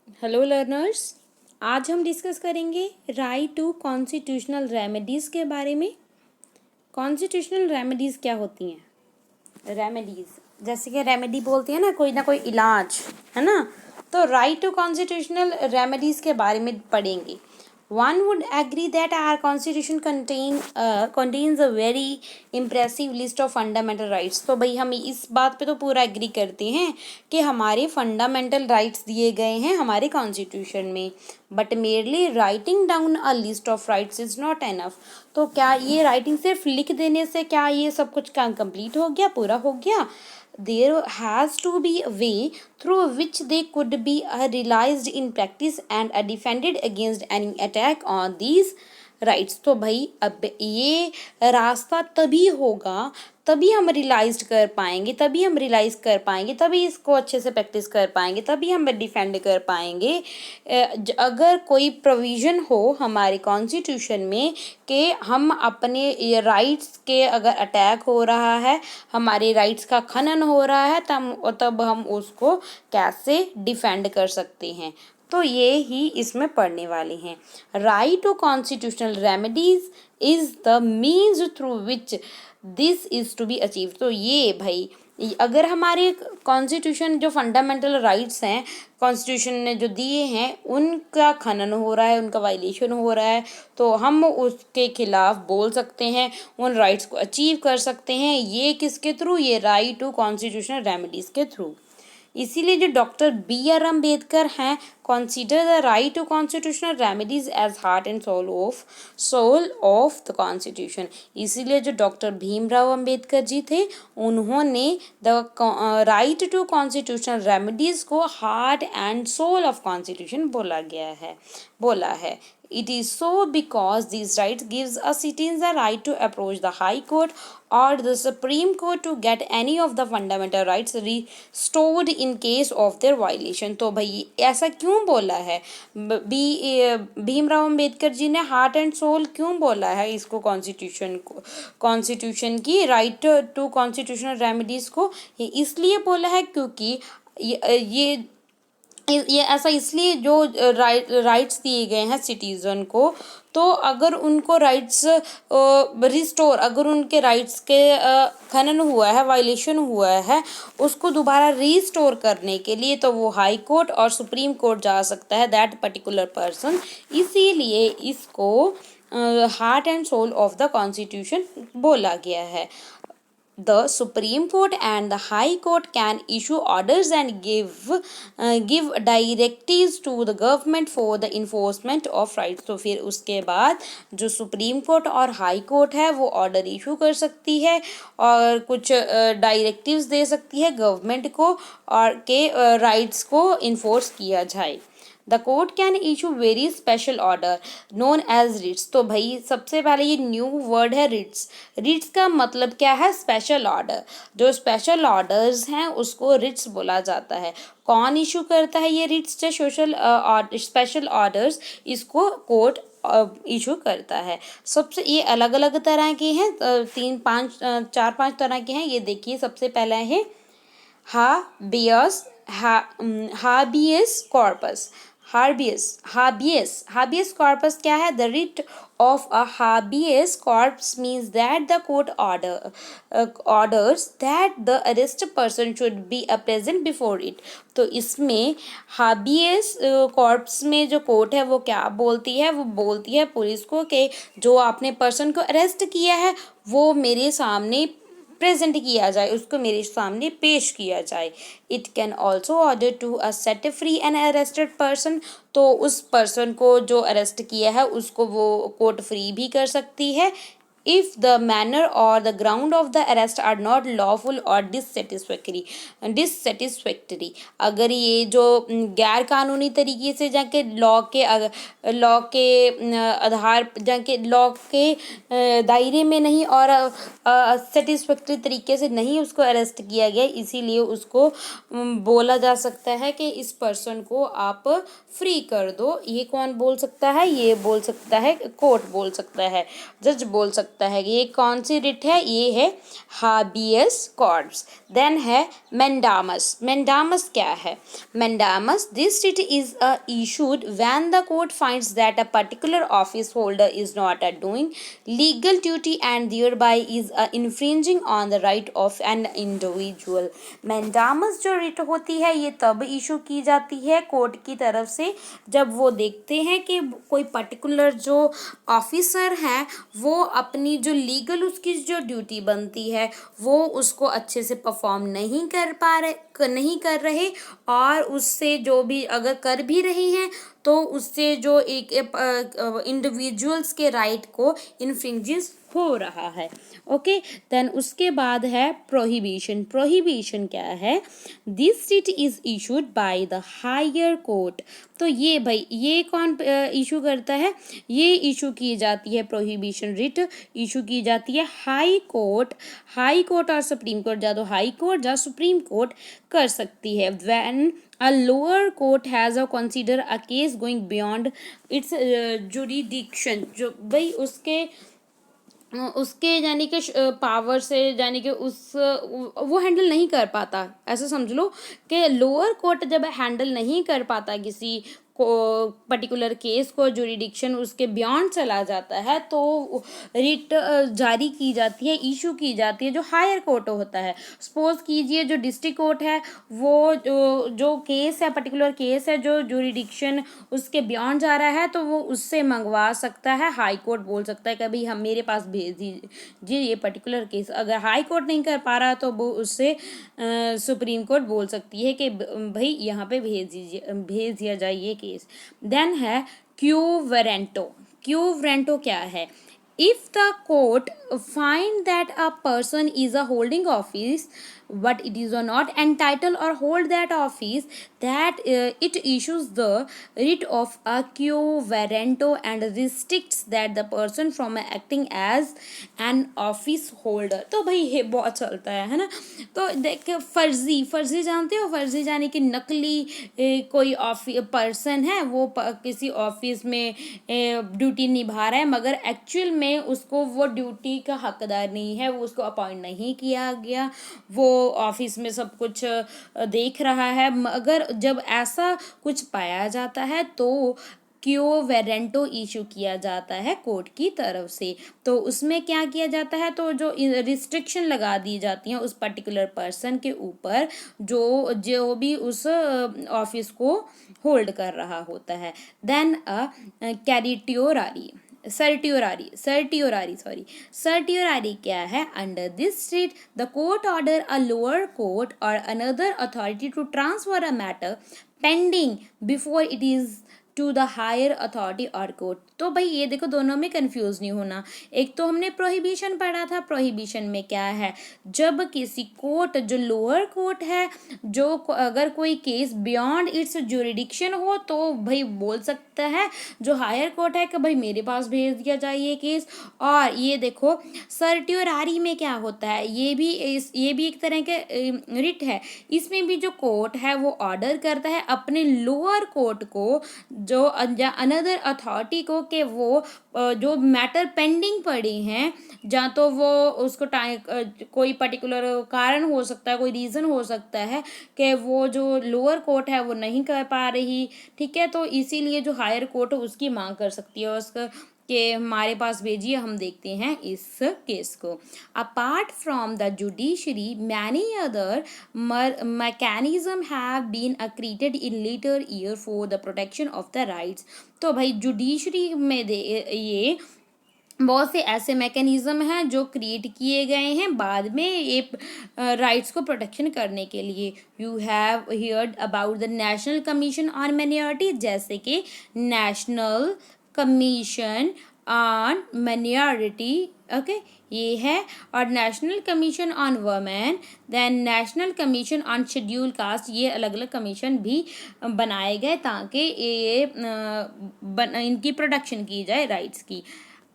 Hello learners, आज हम discuss करेंगे राइट टू कॉन्स्टिट्यूशनल रेमेडीज़ के बारे में। कॉन्स्टिट्यूशनल रेमेडीज़ क्या होती हैं? रेमेडीज़ जैसे कि रेमेडी बोलते हैं ना कोई इलाज, है ना। तो राइट टू कॉन्स्टिट्यूशनल रेमेडीज़ के बारे में पढ़ेंगे। One would agree that our constitution contains a very impressive list of fundamental rights। तो भाई हम इस बात पे तो पूरा एग्री करते हैं कि हमारे फंडामेंटल राइट्स दिए गए हैं हमारे कॉन्स्टिट्यूशन में। But merely writing down a list of rights is not enough. तो क्या ये राइटिंग सिर्फ लिख देने से क्या ये सब कुछ काम कंप्लीट हो गया, पूरा हो गया? There has to be a way through which they could be realized in practice and defended against any attack on these rights. तो भाई अब ये रास्ता तभी होगा, तभी हम रियलाइज कर पाएंगे, तभी इसको अच्छे से प्रैक्टिस कर पाएंगे, तभी हम डिफेंड कर पाएंगे अगर कोई प्रोविज़न हो हमारे कॉन्स्टिट्यूशन में कि हम अपने राइट्स के अगर अटैक हो रहा है, हमारे राइट्स का खनन हो रहा है, तब हम उसको कैसे डिफेंड कर सकते हैं। तो ये ही इसमें पढ़ने वाले हैं। Right to constitutional remedies is the means through which this is to be achieve. तो ये भाई अगर हमारे कॉन्स्टिट्यूशन जो फंडामेंटल राइट्स हैं कॉन्स्टिट्यूशन ने जो दिए हैं उनका खनन हो रहा है, उनका वायलेशन हो रहा है, तो हम उसके खिलाफ बोल सकते हैं, उन राइट्स को अचीव कर सकते हैं। ये किसके थ्रू? ये राइट टू कॉन्स्टिट्यूशनल रेमेडीज़ के थ्रू। इसीलिए जो डॉक्टर बी आर अम्बेडकर हैं consider the right to constitutional remedies as heart and soul of the constitution। इसीलिए जो डॉक्टर भीमराव अंबेडकर जी थे उन्होंने the right to constitutional remedies को heart and soul of constitution बोला है। It is so because these rights gives a citizens the right to approach the High Court or the Supreme Court to get any of the fundamental rights restored in case of their violation। तो भाई ऐसा क्यों बोला है? भीमराव अंबेडकर जी ने heart and soul क्यों बोला है इसको? कॉन्स्टिट्यूशन की राइट टू कॉन्स्टिट्यूशनल रेमेडीज को इसलिए बोला है क्योंकि ये ऐसा इसलिए जो राइट्स दिए गए हैं सिटीज़न को, तो अगर उनको राइट्स रिस्टोर, अगर उनके राइट्स के खनन हुआ है, वायलेशन हुआ है, उसको दोबारा रिस्टोर करने के लिए तो वो हाई कोर्ट और सुप्रीम कोर्ट जा सकता है, दैट पर्टिकुलर पर्सन। इसीलिए इसको heart and soul of the constitution बोला गया है। The Supreme Court and the High Court can issue orders and give directives to the government for the enforcement of rights। तो फिर उसके बाद जो सुप्रीम कोर्ट और हाई कोर्ट है वो ऑर्डर इशू कर सकती है और कुछ डायरेक्टिव्स दे सकती है गवर्नमेंट को और के राइट्स को इन्फोर्स किया जाए। The court can issue very special order known as writs. तो भाई सबसे पहले ये न्यू वर्ड है रिट्स। रिट्स का मतलब क्या है? Special order. जो स्पेशल ऑर्डर्स हैं उसको रिट्स बोला जाता है। कौन इशू करता है ये रिट्स? जो स्पेशल ऑर्डर्स इसको कोर्ट इशू करता है। सबसे ये अलग अलग तरह के हैं, 4-5 तरह के हैं। ये देखिए, सबसे पहला है हाबियस कॉर्पस। हाबियस कॉर्पस क्या है? The writ of a habeas corpus means that the court orders that the arrest person should be present before it. तो इसमें हाबियस कॉर्पस में जो कोर्ट है वो क्या बोलती है? वो बोलती है पुलिस को कि जो आपने पर्सन को अरेस्ट किया है वो मेरे सामने प्रेजेंट किया जाए, उसको मेरे सामने पेश किया जाए। It can also order to a set free an arrested person. तो उस पर्सन को जो अरेस्ट किया है उसको वो कोर्ट फ्री भी कर सकती है if the manner or the ground of the arrest are not lawful or dissatisfactory। अगर ये जो गैर कानूनी तरीके से जाके लॉ के आधार जाके लॉ के दायरे में नहीं और सेटिस्फैक्ट्री तरीके से नहीं उसको अरेस्ट किया गया, इसीलिए उसको बोला जा सकता है कि इस पर्सन को आप फ्री कर दो। ये कौन बोल सकता है? ये बोल सकता है कोर्ट, बोल सकता है जज, बोल सकता सकता है। ये कौन सी रिट है? ये है हाबियस कॉर्पस। देन है मेंडामस। मेंडामस क्या है? Mandamus, this writ is issued when the court finds that a particular office holder is not doing legal duty and thereby is infringing on the right of an individual। मेंडामस जो writ होती है ये तब issue की जाती है court की तरफ से जब वो देखते हैं कि कोई पर्टिकुलर जो ऑफिसर है वो अपनी जो लीगल उसकी जो ड्यूटी बनती है वो उसको अच्छे से परफॉर्म नहीं कर रहे और उससे जो भी अगर कर भी रही हैं तो उससे जो एक इंडिविजुअल्स के राइट को इन्फ्रिंजेस हो रहा है। ओके, देन उसके बाद है प्रोहिबिशन। प्रोहिबिशन क्या है? This writ is issued by the higher court. तो ये भाई ये कौन इशू करता है? ये इशू की जाती है, प्रोहिबिशन रिट इशू की जाती है हाई कोर्ट। हाई कोर्ट और सुप्रीम कोर्ट, या तो हाई कोर्ट या सुप्रीम कोर्ट कर सकती है। When a lower court has a consider a case going beyond its jurisdiction। जो भाई उसके यानी कि पावर से यानी कि वो हैंडल नहीं कर पाता, ऐसा समझ लो कि लोअर कोर्ट जब हैंडल नहीं कर पाता किसी को पर्टिकुलर केस को, जुरिडिक्शन उसके बियॉन्ड चला जाता है तो रिट जारी की जाती है, इशू की जाती है जो हायर कोर्ट होता है। सपोज कीजिए जो डिस्ट्रिक्ट कोर्ट है वो जो केस है, पर्टिकुलर केस है जो जुरिडिक्शन उसके बियॉन्ड जा रहा है तो वो उससे मंगवा सकता है। हाई कोर्ट बोल सकता है कि भाई हम मेरे पास भेज दीजिए ये पर्टिकुलर केस। अगर हाई कोर्ट नहीं कर पा रहा तो वो उससे सुप्रीम कोर्ट बोल सकती है कि भाई यहाँ पे भेज दिया जाए ये केस। देन है क्यू वारंटो। क्यू वारंटो क्या है? If the court find that a person is a holding office but it is not entitled or hold that office, that it issues the writ of a quo warranto and restricts that the person from acting as an office holder। तो भाई ये बहुत चलता है ना। तो देख फर्जी जानते हो? फर्जी यानी कि नकली कोई पर्सन है वो किसी ऑफिस में ड्यूटी निभा रहा है मगर एक्चुअल में उसको वो ड्यूटी का हकदार नहीं है, वो उसको अपॉइंट नहीं किया गया, वो ऑफिस में सब कुछ देख रहा है। मगर जब ऐसा कुछ पाया जाता है तो क्यो वारंटो इशू किया जाता है कोर्ट की तरफ से। तो उसमें क्या किया जाता है? तो जो रिस्ट्रिक्शन लगा दी जाती हैं उस पर्टिकुलर पर्सन के ऊपर जो जो भी उस ऑफिस को होल्ड कर रहा होता है। देन सर्टियोरारी क्या है? Under this writ the court order a lower court और another authority to transfer a matter pending before it is to the higher authority और कोर्ट। तो भाई ये देखो दोनों में कंफ्यूज नहीं होना। एक तो हमने प्रोहिबिशन पढ़ा था, प्रोहिबिशन में क्या है? जब किसी कोर्ट जो लोअर कोर्ट है जो अगर कोई केस बियॉन्ड इट्स जुरिडिक्शन हो तो भाई बोल सकता है जो हायर कोर्ट है कि भाई मेरे पास भेज दिया जाए ये केस। और ये देखो सर्टियोरारी में क्या होता है? ये भी एक तरह के रिट है। इसमें भी जो कोर्ट है वो ऑर्डर करता है अपने लोअर कोर्ट को जो अनदर अथॉरिटी को कि वो जो मैटर पेंडिंग पड़ी हैं जहाँ तो वो उसको कोई पर्टिकुलर कारण हो सकता है, कोई रीज़न हो सकता है कि वो जो लोअर कोर्ट है वो नहीं कर पा रही, ठीक है, तो इसीलिए जो हायर कोर्ट है उसकी मांग कर सकती है उसका कि हमारे पास भेजिए, हम देखते हैं इस केस को। Apart from the judiciary many other mechanism have been created in later year for the protection of the rights. तो भाई जुडिशरी में ये बहुत से ऐसे मैकेनिज्म हैं जो क्रिएट किए गए हैं बाद में ये राइट्स को प्रोटेक्शन करने के लिए। You have heard about the national commission on minority, जैसे कि national commission on minority, okay ये है, और national commission on women, then national commission on schedule caste. ये अलग अलग कमीशन भी बनाए गए ताकि ये इनकी प्रोटेक्शन की जाए राइट्स की।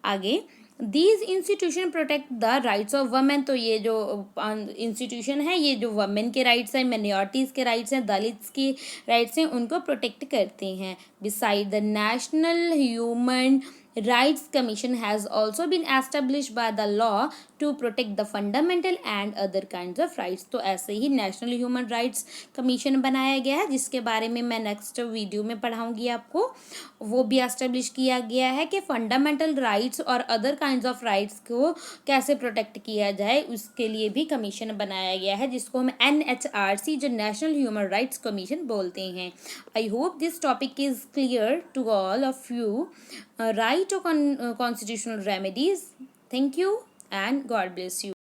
आगे these institution protect the rights of women. तो ये जो इंस्टीट्यूशन है ये जो वमेन के राइट्स हैं, माइनॉरिटीज़ के राइट्स हैं, दलित्स के राइट्स हैं, उनको प्रोटेक्ट करते हैं। Beside the national human Rights Commission has also been established by the law to protect the fundamental and other kinds of rights. तो ऐसे ही नेशनल ह्यूमन राइट्स कमीशन बनाया गया है, जिसके बारे में मैं नेक्स्ट वीडियो में पढ़ाऊंगी आपको। वो भी एस्टेब्लिश किया गया है कि फंडामेंटल राइट्स और अदर काइंड्स ऑफ राइट्स को कैसे प्रोटेक्ट किया जाए, उसके लिए भी कमीशन बनाया गया है, जिसको हम NHRC जो नेशनल ह्यूमन राइट्स कमीशन बोलते हैं। I hope this topic is clear to all of you. Right to constitutional remedies. Thank you and God bless you.